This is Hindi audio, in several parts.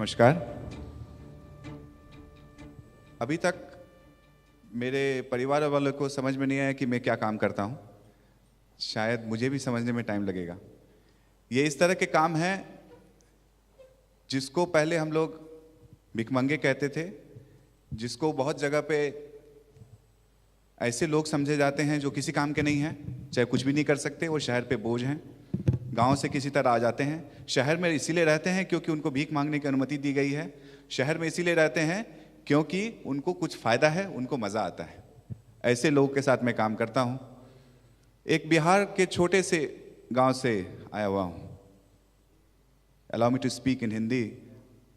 नमस्कार। अभी तक मेरे परिवार वालों को समझ में नहीं आया कि मैं क्या काम करता हूँ। शायद मुझे भी समझने में टाइम लगेगा। ये इस तरह के काम हैं जिसको पहले हम लोग भिखमंगे कहते थे, जिसको बहुत जगह पे ऐसे लोग समझे जाते हैं जो किसी काम के नहीं हैं, चाहे कुछ भी नहीं कर सकते, वो शहर पे बोझ हैं, गांव से किसी तरह आ जाते हैं। शहर में इसीलिए रहते हैं क्योंकि उनको भीख मांगने की अनुमति दी गई है। शहर में इसीलिए रहते हैं क्योंकि उनको कुछ फ़ायदा है, उनको मज़ा आता है। ऐसे लोगों के साथ मैं काम करता हूँ। एक बिहार के छोटे से गांव से आया हुआ हूँ। Allow me to speak in Hindi.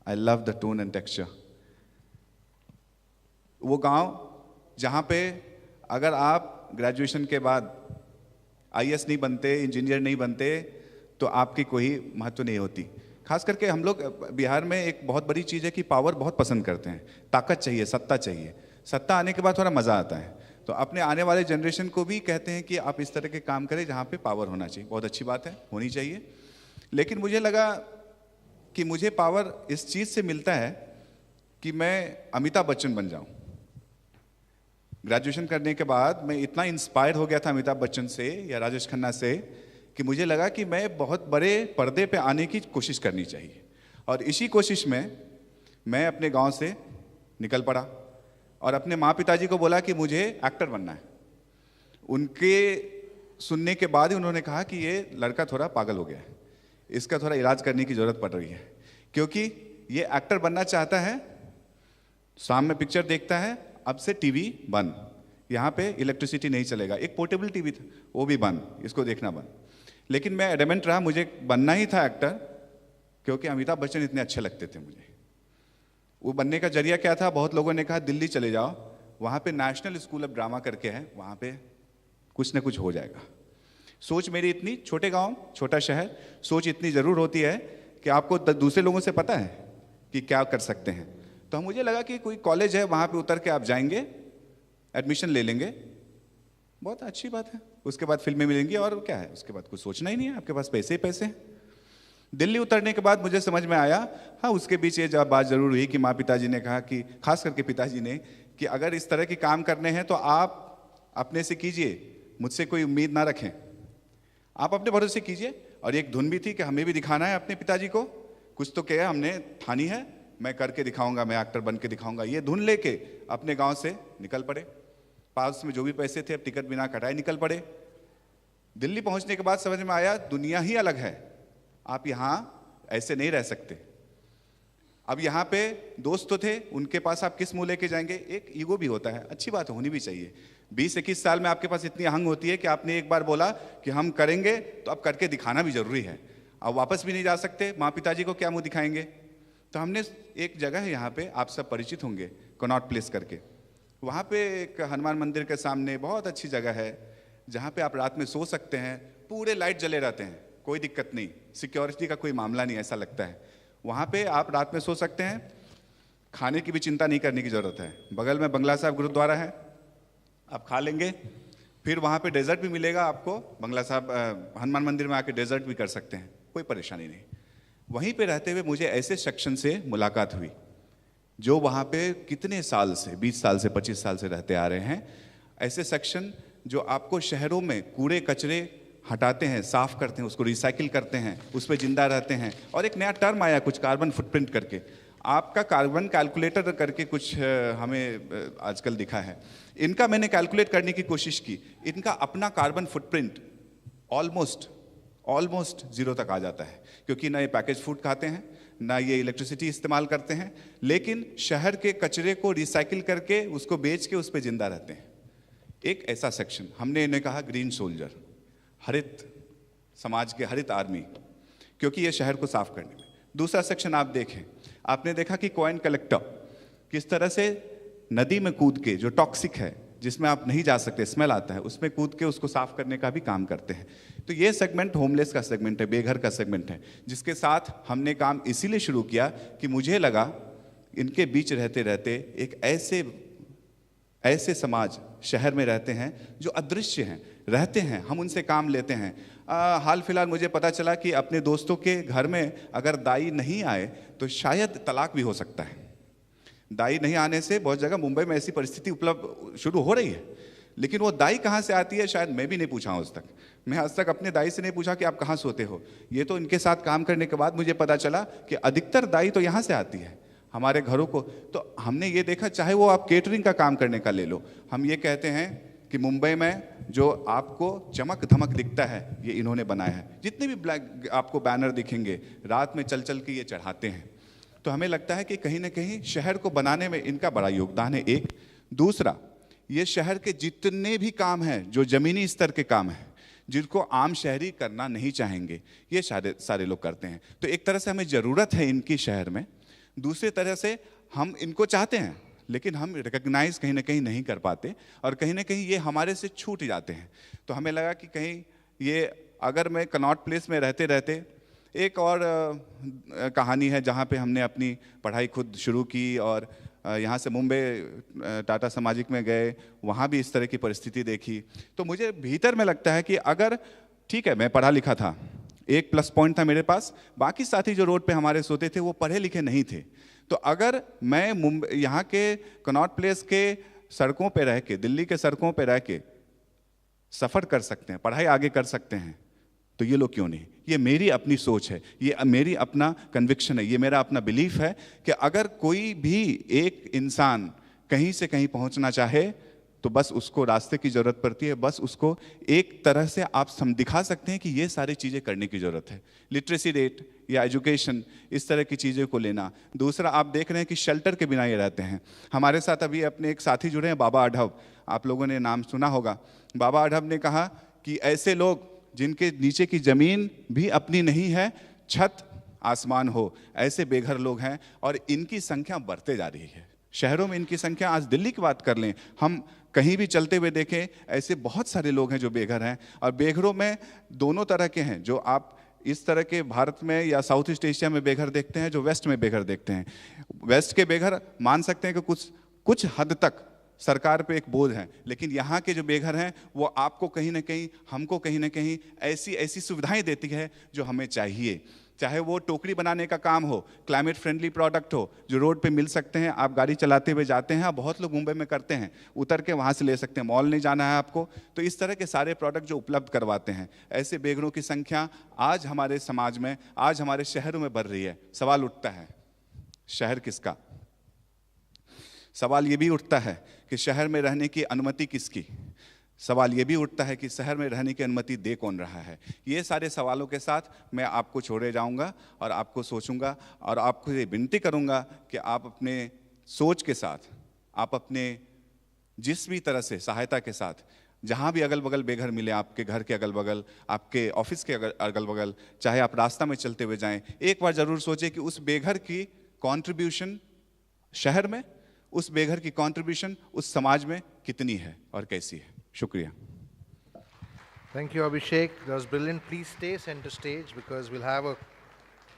I love the tone and texture. वो गांव जहाँ पे अगर आप ग्रेजुएशन के बाद आईएएस नहीं बनते, इंजीनियर नहीं बनते, तो आपकी कोई महत्व नहीं होती। खास करके हम लोग बिहार में एक बहुत बड़ी चीज़ है कि पावर बहुत पसंद करते हैं। ताकत चाहिए, सत्ता चाहिए। सत्ता आने के बाद थोड़ा मज़ा आता है। तो अपने आने वाले जनरेशन को भी कहते हैं कि आप इस तरह के काम करें जहाँ पे पावर होना चाहिए। बहुत अच्छी बात है, होनी चाहिए। लेकिन मुझे लगा कि मुझे पावर इस चीज़ से मिलता है कि मैं अमिताभ बच्चन बन जाऊँ। ग्रेजुएशन करने के बाद मैं इतना इंस्पायर हो गया था अमिताभ बच्चन से या राजेश खन्ना से कि मुझे लगा कि मैं बहुत बड़े पर्दे पे आने की कोशिश करनी चाहिए। और इसी कोशिश में मैं अपने गांव से निकल पड़ा और अपने माँ पिताजी को बोला कि मुझे एक्टर बनना है। उनके सुनने के बाद ही उन्होंने कहा कि ये लड़का थोड़ा पागल हो गया है, इसका थोड़ा इलाज करने की ज़रूरत पड़ रही है, क्योंकि ये एक्टर बनना चाहता है, शाम में पिक्चर देखता है, अब से टीवी बंद, यहाँ पे इलेक्ट्रिसिटी नहीं चलेगा। एक पोर्टेबल टीवी था, वो भी बंद, इसको देखना बंद। लेकिन मैं एडमेंट रहा, मुझे बनना ही था एक्टर, क्योंकि अमिताभ बच्चन इतने अच्छे लगते थे मुझे। वो बनने का जरिया क्या था? बहुत लोगों ने कहा दिल्ली चले जाओ, वहाँ पे नेशनल स्कूल ऑफ ड्रामा करके है, वहाँ पे कुछ ना कुछ हो जाएगा। सोच मेरी इतनी, छोटे गांव, छोटा शहर, सोच इतनी ज़रूर होती है कि आपको दूसरे लोगों से पता है कि क्या कर सकते हैं। तो मुझे लगा कि कोई कॉलेज है, वहाँ पे उतर के आप जाएंगे, एडमिशन ले लेंगे, बहुत अच्छी बात है। उसके बाद फिल्में मिलेंगी और क्या है, उसके बाद कुछ सोचना ही नहीं है, आपके पास पैसे ही पैसे हैं। दिल्ली उतरने के बाद मुझे समझ में आया, हाँ, उसके बीच ये बात ज़रूर हुई कि माँ पिताजी ने कहा कि, खास करके पिताजी ने, कि अगर इस तरह के काम करने हैं तो आप अपने से कीजिए, मुझसे कोई उम्मीद ना रखें, आप अपने भरोसे कीजिए। और एक धुन भी थी कि हमें भी दिखाना है अपने पिताजी को, कुछ तो क्या हमने ठानी है, मैं करके दिखाऊंगा, मैं एक्टर बन के दिखाऊंगा। ये धुन लेके अपने गांव से निकल पड़े। पास में जो भी पैसे थे, अब टिकट बिना कटाए निकल पड़े। दिल्ली पहुंचने के बाद समझ में आया दुनिया ही अलग है, आप यहाँ ऐसे नहीं रह सकते। अब यहाँ पे दोस्त तो थे, उनके पास आप किस मुंह लेके जाएंगे? एक ईगो भी होता है, अच्छी बात है, होनी भी चाहिए। 20-21 साल में आपके पास इतनी अहंग होती है कि आपने एक बार बोला कि हम करेंगे, तो अब करके दिखाना भी जरूरी है। अब वापस भी नहीं जा सकते, माँ पिताजी को क्या मुंह दिखाएंगे? तो हमने एक जगह है यहाँ पे, आप सब परिचित होंगे, कनॉट प्लेस करके। वहाँ पे एक हनुमान मंदिर के सामने बहुत अच्छी जगह है जहाँ पे आप रात में सो सकते हैं। पूरे लाइट जले रहते हैं, कोई दिक्कत नहीं, सिक्योरिटी का कोई मामला नहीं, ऐसा लगता है। वहाँ पे आप रात में सो सकते हैं, खाने की भी चिंता नहीं करने की ज़रूरत है। बगल में बंगला साहब गुरुद्वारा है, आप खा लेंगे। फिर वहाँ पे डेजर्ट भी मिलेगा आपको, बंगला साहब हनुमान मंदिर में आके डेजर्ट भी कर सकते हैं, कोई परेशानी नहीं। वहीं पे रहते हुए मुझे ऐसे सेक्शन से मुलाकात हुई जो वहाँ पे कितने साल से, 20 साल से 25 साल से रहते आ रहे हैं। ऐसे सेक्शन जो आपको शहरों में कूड़े कचरे हटाते हैं, साफ करते हैं, उसको रिसाइकिल करते हैं, उस पर जिंदा रहते हैं। और एक नया टर्म आया कुछ, कार्बन फुटप्रिंट करके, आपका कार्बन कैलकुलेटर करके कुछ हमें आजकल दिखा है। इनका मैंने कैलकुलेट करने की कोशिश की, इनका अपना कार्बन फुटप्रिंट ऑलमोस्ट जीरो तक आ जाता है, क्योंकि ना ये पैकेज फूड खाते हैं, ना ये इलेक्ट्रिसिटी इस्तेमाल करते हैं, लेकिन शहर के कचरे को रिसाइकिल करके उसको बेच के उस पर जिंदा रहते हैं। एक ऐसा सेक्शन हमने इन्हें कहा ग्रीन सोल्जर, हरित समाज के, हरित आर्मी, क्योंकि ये शहर को साफ करने में। दूसरा सेक्शन आप देखें, आपने देखा कि कॉइन कलेक्टर किस तरह से नदी में कूद के, जो टॉक्सिक है, जिसमें आप नहीं जा सकते, स्मेल आता है, उसमें कूद के उसको साफ करने का भी काम करते हैं। तो ये सेगमेंट होमलेस का सेगमेंट है, बेघर का सेगमेंट है, जिसके साथ हमने काम इसीलिए शुरू किया कि मुझे लगा इनके बीच रहते रहते एक ऐसे समाज शहर में रहते हैं जो अदृश्य हैं, रहते हैं, हम उनसे काम लेते हैं। हाल फिलहाल मुझे पता चला कि अपने दोस्तों के घर में अगर दाई नहीं आए तो शायद तलाक भी हो सकता है। दाई नहीं आने से बहुत जगह मुंबई में ऐसी परिस्थिति उपलब्ध शुरू हो रही है, लेकिन वो दाई कहाँ से आती है शायद मैं भी नहीं पूछा हूँ आज तक। मैं आज तक अपने दाई से नहीं पूछा कि आप कहाँ सोते हो। ये तो इनके साथ काम करने के बाद मुझे पता चला कि अधिकतर दाई तो यहाँ से आती है हमारे घरों को। तो हमने ये देखा, चाहे वो आप केटरिंग का काम करने का ले लो, हम ये कहते हैं कि मुंबई में जो आपको चमक धमक दिखता है ये इन्होंने बनाया है। जितने भी ब्लैक आपको बैनर दिखेंगे रात में चल चल के ये चढ़ाते हैं। तो हमें लगता है कि कहीं ना कहीं शहर को बनाने में इनका बड़ा योगदान है। एक दूसरा, ये शहर के जितने भी काम हैं जो ज़मीनी स्तर के काम हैं जिनको आम शहरी करना नहीं चाहेंगे, ये सारे लोग करते हैं। तो एक तरह से हमें ज़रूरत है इनकी शहर में, दूसरी तरह से हम इनको चाहते हैं लेकिन हम रिकग्नाइज कहीं ना कहीं नहीं कर पाते और कहीं ना कहीं ये हमारे से छूट जाते हैं। तो हमें लगा कि कहीं ये, अगर मैं कनॉट प्लेस में रहते रहते, एक और कहानी है जहाँ पे हमने अपनी पढ़ाई खुद शुरू की और यहाँ से मुंबई टाटा सामाजिक में गए, वहाँ भी इस तरह की परिस्थिति देखी। तो मुझे भीतर में लगता है कि अगर, ठीक है मैं पढ़ा लिखा था, एक प्लस पॉइंट था मेरे पास, बाकी साथी जो रोड पे हमारे सोते थे वो पढ़े लिखे नहीं थे। तो अगर मैं मुंबई यहाँ के कनॉट प्लेस के सड़कों पे रह के, दिल्ली के सड़कों पे रह के सफ़र कर सकते हैं, पढ़ाई आगे कर सकते हैं, तो ये लोग क्यों नहीं। ये मेरी अपनी सोच है, ये मेरी अपना कन्विक्शन है, ये मेरा अपना बिलीफ है कि अगर कोई भी एक इंसान कहीं से कहीं पहुंचना चाहे तो बस उसको रास्ते की ज़रूरत पड़ती है, बस उसको एक तरह से आप दिखा सकते हैं कि ये सारी चीज़ें करने की ज़रूरत है। लिटरेसी रेट या एजुकेशन, इस तरह की चीज़ों को लेना। दूसरा, आप देख रहे हैं कि शेल्टर के बिना ये रहते हैं। हमारे साथ अभी अपने एक साथी जुड़े हैं, बाबा अढ़व, आप लोगों ने नाम सुना होगा। बाबा अढ़व ने कहा कि ऐसे लोग जिनके नीचे की ज़मीन भी अपनी नहीं है, छत आसमान हो, ऐसे बेघर लोग हैं और इनकी संख्या बढ़ते जा रही है। शहरों में इनकी संख्या, आज दिल्ली की बात कर लें, हम कहीं भी चलते हुए देखें, ऐसे बहुत सारे लोग हैं जो बेघर हैं। और बेघरों में दोनों तरह के हैं, जो आप इस तरह के भारत में या साउथ ईस्ट एशिया में बेघर देखते हैं, जो वेस्ट में बेघर देखते हैं। वेस्ट के बेघर मान सकते हैं कि कुछ हद तक सरकार पे एक बोझ है, लेकिन यहाँ के जो बेघर हैं वो आपको कहीं ना कहीं, हमको कहीं ना कहीं ऐसी सुविधाएं देती है जो हमें चाहिए। चाहे वो टोकरी बनाने का काम हो, क्लाइमेट फ्रेंडली प्रोडक्ट हो जो रोड पे मिल सकते हैं, आप गाड़ी चलाते हुए जाते हैं, बहुत लोग मुंबई में करते हैं, उतर के वहाँ से ले सकते हैं, मॉल नहीं जाना है आपको। तो इस तरह के सारे प्रोडक्ट जो उपलब्ध करवाते हैं, ऐसे बेघरों की संख्या आज हमारे समाज में, आज हमारे शहरों में बढ़ रही है। सवाल उठता है, शहर किसका? सवाल ये भी उठता है कि शहर में रहने की अनुमति किसकी? सवाल ये भी उठता है कि शहर में रहने की अनुमति दे कौन रहा है? ये सारे सवालों के साथ मैं आपको छोड़े जाऊंगा और आपको सोचूंगा और आपको ये विनती करूंगा कि आप अपने सोच के साथ, आप अपने जिस भी तरह से सहायता के साथ, जहाँ भी अगल बगल बेघर मिले, आपके घर के अगल बगल, आपके ऑफिस के अगल बगल, चाहे आप रास्ता में चलते हुए जाएं, एक बार ज़रूर सोचें कि उस बेघर की कॉन्ट्रीब्यूशन शहर में, उस बेघर की कॉन्ट्रीब्यूशन उस समाज में कितनी है और कैसी है। शुक्रिया। Thank you, Abhishek. That was brilliant. Please stay center stage because we'll have a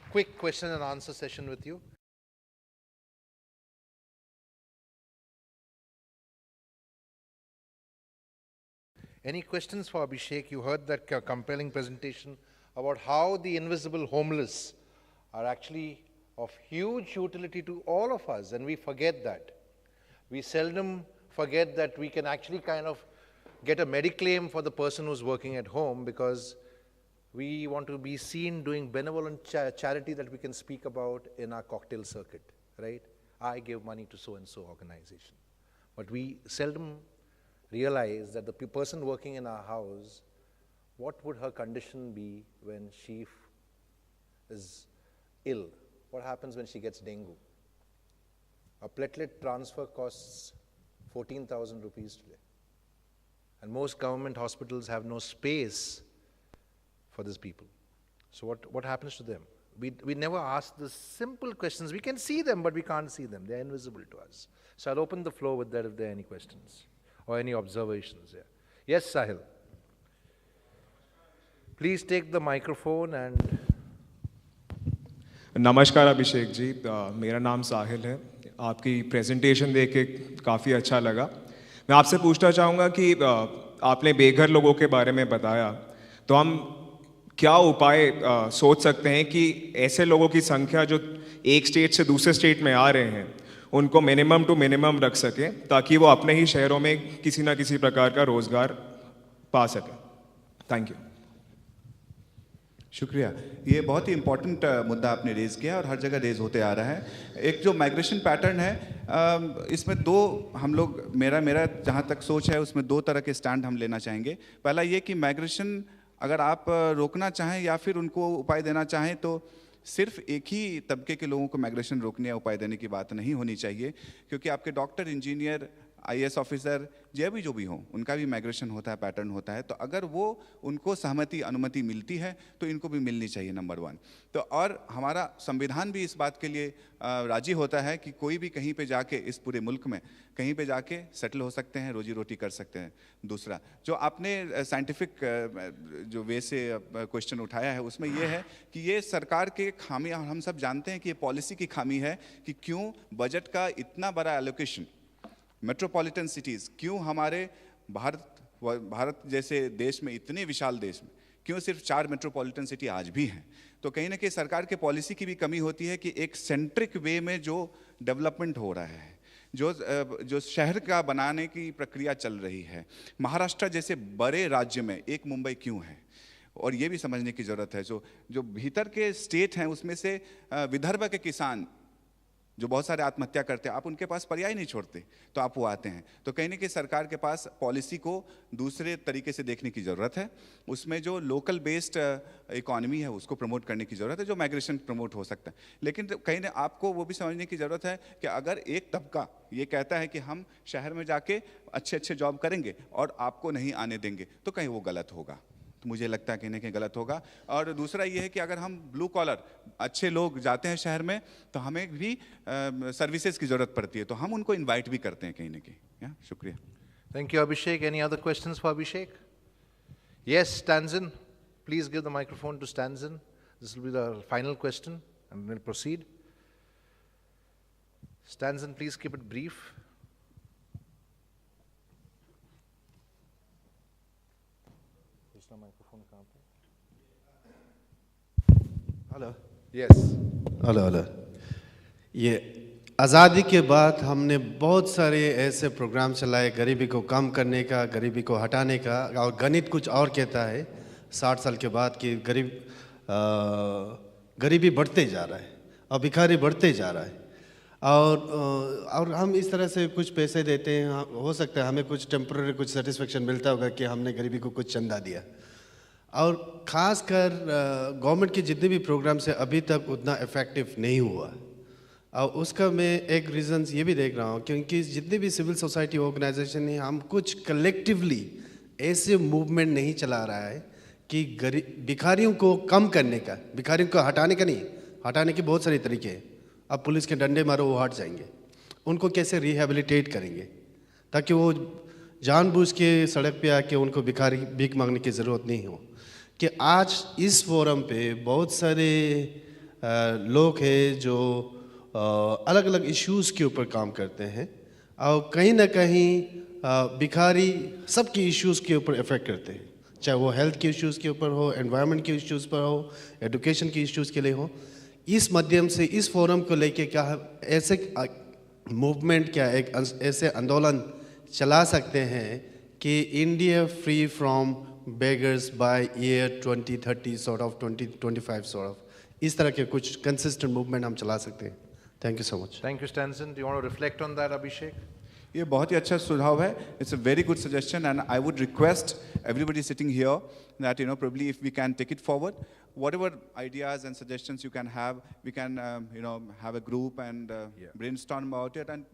quick question and answer session with you. Any questions for Abhishek? You heard that compelling presentation about how the invisible homeless are actually of huge utility to all of us, and we forget that. We seldom forget that we can actually kind of get a mediclaim for the person who's working at home because we want to be seen doing benevolent charity that we can speak about in our cocktail circuit, right? I give money to so-and-so organization. But we seldom realize that the person working in our house, what would her condition be when she is ill? What happens when she gets dengue? A platelet transfer costs 14,000 rupees today. And most government hospitals have no space for these people. So what happens to them? We never ask the simple questions. We can see them, but we can't see them. They're invisible to us. So I'll open the floor with that if there are any questions or any observations here. Yes, Sahil. Please take the microphone and... नमस्कार अभिषेक जी, मेरा नाम साहिल है। आपकी प्रेजेंटेशन देख के काफ़ी अच्छा लगा। मैं आपसे पूछना चाहूँगा कि आपने बेघर लोगों के बारे में बताया, तो हम क्या उपाय सोच सकते हैं कि ऐसे लोगों की संख्या जो एक स्टेट से दूसरे स्टेट में आ रहे हैं उनको मिनिमम टू मिनिमम रख सकें, ताकि वो अपने ही शहरों में किसी ना किसी प्रकार का रोजगार पा सकें? Thank you. शुक्रिया। ये बहुत ही इम्पोर्टेंट मुद्दा आपने रेज़ किया और हर जगह रेज़ होते आ रहा है। एक जो माइग्रेशन पैटर्न है, इसमें दो हम लोग मेरा मेरा जहाँ तक सोच है उसमें दो तरह के स्टैंड हम लेना चाहेंगे। पहला ये कि माइग्रेशन अगर आप रोकना चाहें या फिर उनको उपाय देना चाहें तो सिर्फ एक ही तबके के लोगों को माइग्रेशन रोकने या उपाय देने की बात नहीं होनी चाहिए, क्योंकि आपके डॉक्टर, इंजीनियर, आईएएस ऑफिसर जो भी हो, उनका भी माइग्रेशन होता है, पैटर्न होता है। तो अगर वो उनको सहमति, अनुमति मिलती है तो इनको भी मिलनी चाहिए, नंबर वन। तो और हमारा संविधान भी इस बात के लिए राजी होता है कि कोई भी कहीं पे जाके इस पूरे मुल्क में कहीं पे जाके सेटल हो सकते हैं, रोजी रोटी कर सकते हैं। दूसरा, जो आपने साइंटिफिक जो वे से क्वेश्चन उठाया है, उसमें ये है कि ये सरकार के खामी, हम सब जानते हैं कि ये पॉलिसी की खामी है कि क्यों बजट का इतना बड़ा एलोकेशन मेट्रोपॉलिटन सिटीज़, क्यों हमारे भारत जैसे देश में, इतने विशाल देश में, क्यों सिर्फ 4 मेट्रोपॉलिटन सिटी आज भी हैं? तो कहीं ना कहीं सरकार के पॉलिसी की भी कमी होती है कि एक सेंट्रिक वे में जो डेवलपमेंट हो रहा है, जो शहर का बनाने की प्रक्रिया चल रही है, महाराष्ट्र जैसे बड़े राज्य में एक मुंबई क्यों है? और ये भी समझने की ज़रूरत है। जो भीतर के स्टेट हैं उसमें से विदर्भ के किसान जो बहुत सारे आत्महत्या करते हैं, आप उनके पास पर्याय नहीं छोड़ते, तो आप वो आते हैं। तो कहीं ना कहीं सरकार के पास पॉलिसी को दूसरे तरीके से देखने की ज़रूरत है। उसमें जो लोकल बेस्ड इकोनॉमी है उसको प्रमोट करने की ज़रूरत है, जो माइग्रेशन प्रमोट हो सकता है। लेकिन कहीं ना आपको वो भी समझने की ज़रूरत है कि अगर एक तबका ये कहता है कि हम शहर में जाके अच्छे अच्छे जॉब करेंगे और आपको नहीं आने देंगे, तो कहीं वो गलत होगा। तो मुझे लगता है कहीं ना कहीं गलत होगा। और दूसरा ये है कि अगर हम ब्लू कॉलर अच्छे लोग जाते हैं शहर में तो हमें भी सर्विसेज की ज़रूरत पड़ती है, तो हम उनको इनवाइट भी करते हैं कहीं ना कहीं। शुक्रिया। Thank you, Abhishek. Any other questions for Abhishek? Yes, Stanzin. Please give the microphone to Stanzin. This will be the final question and we'll proceed. Stanzin, please keep it brief. Hello. Yes. Hello hello. ये आज़ादी के बाद हमने बहुत सारे ऐसे प्रोग्राम चलाए गरीबी को कम करने का, गरीबी को हटाने का, और गणित कुछ और कहता है 60 साल के बाद कि गरीबी बढ़ते जा रहा है और भिखारी बढ़ते जा रहा है। और हम इस तरह से कुछ पैसे देते हैं, हो सकता है हमें कुछ टेम्पररी कुछ सेटिस्फेक्शन मिलता होगा कि हमने गरीबी को कुछ चंदा दिया। और ख़ासकर गवर्नमेंट के जितने भी प्रोग्राम्स है अभी तक उतना इफ़ेक्टिव नहीं हुआ। और उसका मैं एक रीज़न्स ये भी देख रहा हूँ क्योंकि जितने भी सिविल सोसाइटी ऑर्गेनाइजेशन है, हम कुछ कलेक्टिवली ऐसे मूवमेंट नहीं चला रहा है कि भिखारियों को कम करने का, भिखारियों को हटाने का नहीं, हटाने के बहुत सारे तरीके हैं। अब पुलिस के डंडे मारो वो हट जाएंगे, उनको कैसे रिहेबिलिटेट करेंगे ताकि वो जानबूझ के सड़क पे आके उनको भीख मांगने की ज़रूरत नहीं हो। कि आज इस फोरम पे बहुत सारे लोग हैं जो अलग अलग इश्यूज़ के ऊपर काम करते हैं और कहीं ना कहीं भिखारी सबके इश्यूज़ के ऊपर इफ़ेक्ट करते हैं, चाहे वो हेल्थ के इश्यूज़ के ऊपर हो, एनवायरनमेंट के इश्यूज़ पर हो, एजुकेशन के इश्यूज़ के लिए हो। इस माध्यम से इस फोरम को लेके क्या ऐसे मूवमेंट, क्या एक ऐसे आंदोलन चला सकते हैं कि India free from beggars by year 2030 sort of 2025 sort of, इस तरह के कुछ consistent movement हम चला सकते हैं। Thank you so much. Thank you, Stanzin. Do you want to reflect on that, Abhishek? ये बहुत ही अच्छा सुझाव है। It's a very good suggestion and I would request everybody sitting here that probably if we can take it forward, whatever ideas and suggestions you can have, we can have a group and brainstorm about it and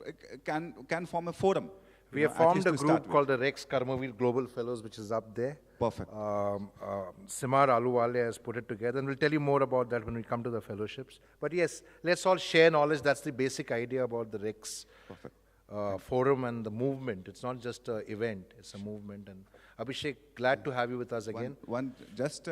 can form a forum. We have formed a group called the Rex Karmavir Global Fellows, which is up there. Perfect. Simar Aluwale has put it together, and we'll tell you more about that when we come to the fellowships. But yes, let's all share knowledge. That's the basic idea about the Rex forum and the movement. It's not just an event, it's a movement. And Abhishek, glad to have you with us again. Just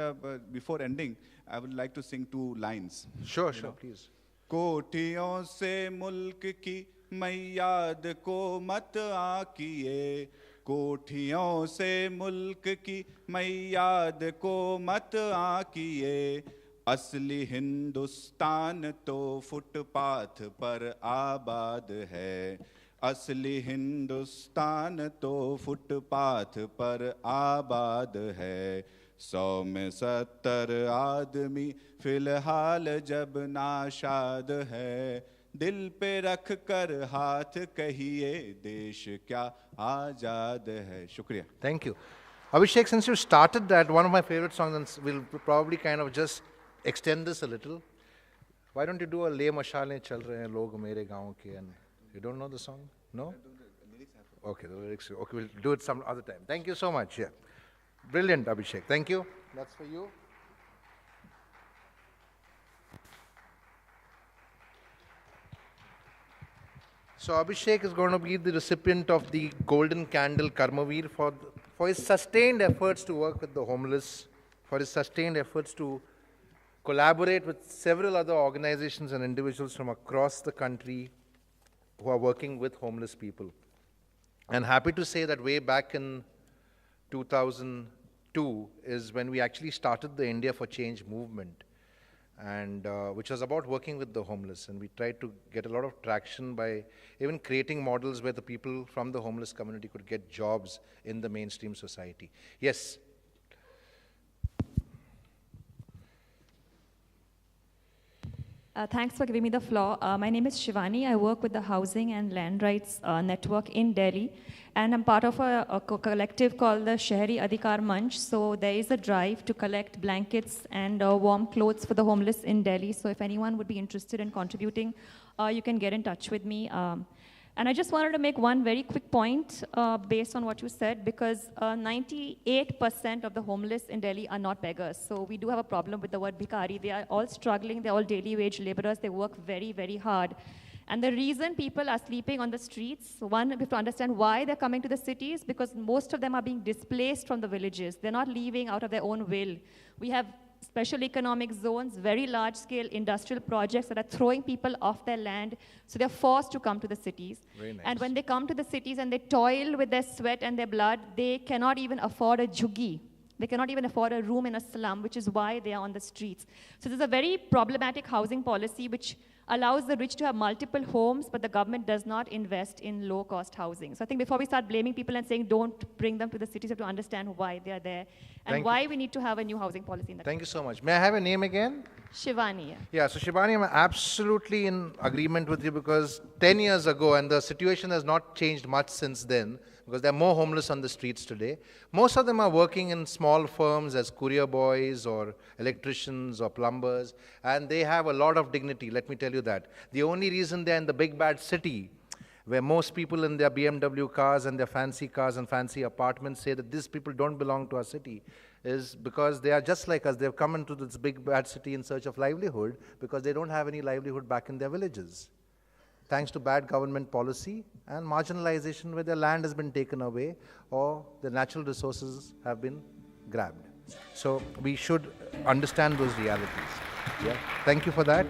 before ending, I would like to sing 2 lines. Sure, please. कोठियों से मुल्क की मैं याद को मत आकिए, कोठियों से मुल्क की मैयाद को मत आकिए, असली हिंदुस्तान तो फुटपाथ पर आबाद है, असली हिंदुस्तान तो फुटपाथ पर आबाद है। 100 में 70 आदमी फिलहाल जब नाशाद है, दिल पे रख कर हाथ कहिए देश क्या आजाद है। शुक्रिया। Thank you. Abhishek, since you started that, one of my favorite songs, and we'll probably kind of just extend this a little. Why don't you do a Le Mashale Chal Rahe Hain Log Mere Gaon Ke? And you don't know the song? No? Okay, the lyrics. Okay, we'll do it some other time. Thank you so much. Yeah. Brilliant, Abhishek. Thank you. That's for you. So Abhishek is going to be the recipient of the Golden Candle Karmavir for his sustained efforts to work with the homeless, for his sustained efforts to collaborate with several other organizations and individuals from across the country who are working with homeless people. And happy to say that way back in 2002 is when we actually started the India for Change movement, and which was about working with the homeless. And we tried to get a lot of traction by even creating models where the people from the homeless community could get jobs in the mainstream society. Yes. Thanks for giving me the floor. My name is Shivani. I work with the Housing and Land Rights Network in Delhi, and I'm part of a collective called the Shahri Adhikar Manch. So there is a drive to collect blankets and warm clothes for the homeless in Delhi. So if anyone would be interested in contributing, you can get in touch with me. And I just wanted to make one very quick point based on what you said, because 98% of the homeless in Delhi are not beggars. So we do have a problem with the word bhikari. They are all struggling. They're all daily wage laborers. They work very, very hard. And the reason people are sleeping on the streets, one, we have to understand why they're coming to the cities, because most of them are being displaced from the villages. They're not leaving out of their own will. We have special economic zones, very large-scale industrial projects that are throwing people off their land, so they're forced to come to the cities. Very nice. And when they come to the cities and they toil with their sweat and their blood, they cannot even afford a jhuggi. They cannot even afford a room in a slum, which is why they are on the streets. So there's a very problematic housing policy which allows the rich to have multiple homes, but the government does not invest in low-cost housing. So I think before we start blaming people and saying don't bring them to the cities, we have to understand why they are there and why we need to have a new housing policy in the Thank you so much. May I have a name again? Shivani. Yeah. Yeah, so Shivani, I'm absolutely in agreement with you, because 10 years ago, and the situation has not changed much since then, because there are more homeless on the streets today. Most of them are working in small firms as courier boys or electricians or plumbers, and they have a lot of dignity, let me tell you that. The only reason they're in the big bad city, where most people in their BMW cars and their fancy cars and fancy apartments say that these people don't belong to our city, is because they are just like us. They've come into this big bad city in search of livelihood because they don't have any livelihood back in their villages, thanks to bad government policy and marginalization, where their land has been taken away or the natural resources have been grabbed. So we should understand those realities. Yeah. Thank you for that.